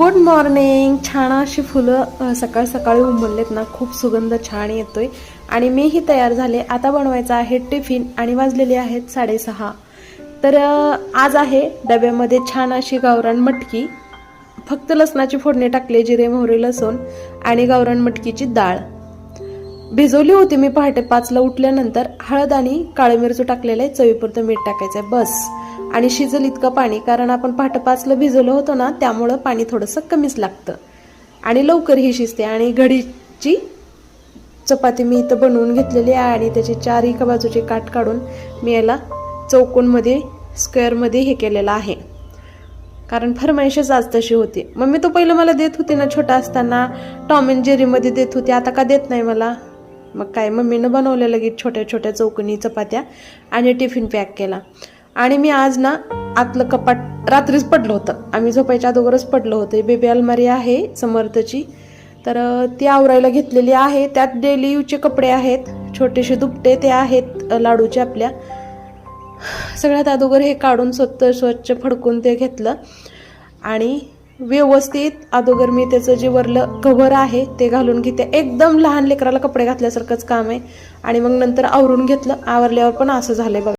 Good morning. छान अशी फुलं सकाळ सकाळी उमललेत ना, खूप सुगंध छान येतोय. आणि मीही तयार झाले. आता बनवायचा आहे टिफिन आणि वाजलेले आहेत 6:30. तर आज आहे डब्यामध्ये छान अशी गावरान मटकी. फक्त लसणाची फोडणी टाकली, जिरे मोहरी लसूण आणि गावरान मटकीची डाळ भिजवली होती मी पहाटे 5ला उठल्यानंतर. हळद आणि काळे मिरची टाकलेले, चवीपुरतं मीठ टाकायचंय बस. आणि शिजल इतकं पाणी, कारण आपण पहाटे 5ला भिजवलं होतं ना, त्यामुळं पाणी थोडंसं कमीच लागतं आणि लवकर ही शिजते. आणि घडीची चपाती मी इथं बनवून घेतलेली आहे आणि त्याचे 4 एका बाजूचे काट काढून मी याला चौकोनमध्ये स्क्वेअरमध्ये हे केलेलं आहे, कारण फरमाईशच आज तशी होती. मम्मी तो पहिलं मला देत होती ना छोटा असताना, टॉम अँड जेरीमध्ये देत होती, आता का देत नाही मला. मग काय, मम्मीनं बनवल्या लगेच छोट्या छोट्या चौकोनी चपात्या आणि टिफिन पॅक केला. आणि मी आज ना आतलं कपाट रात्रीच पडलं होतं, आम्ही झोपायच्या अगोदरच पडलं होतं. बेबी अलमारी आहे समर्थची, तर ती आवरायला घेतलेली आहे. त्यात डेली यूजचे कपडे आहेत, छोटेसे दुपटे ते आहेत लाडूचे आपल्या. सगळ्यात अगोदर हे काढून स्वच्छ फडकून ते घेतलं आणि व्यवस्थित अगोदर मी त्याचं जे वरलं कव्हर आहे ते घालून घेते. एकदम लहान लेकराला कपडे घातल्यासारखंच काम आहे. आणि मग नंतर आवरून घेतलं. आवरल्यावर पण असं झालंय बघा.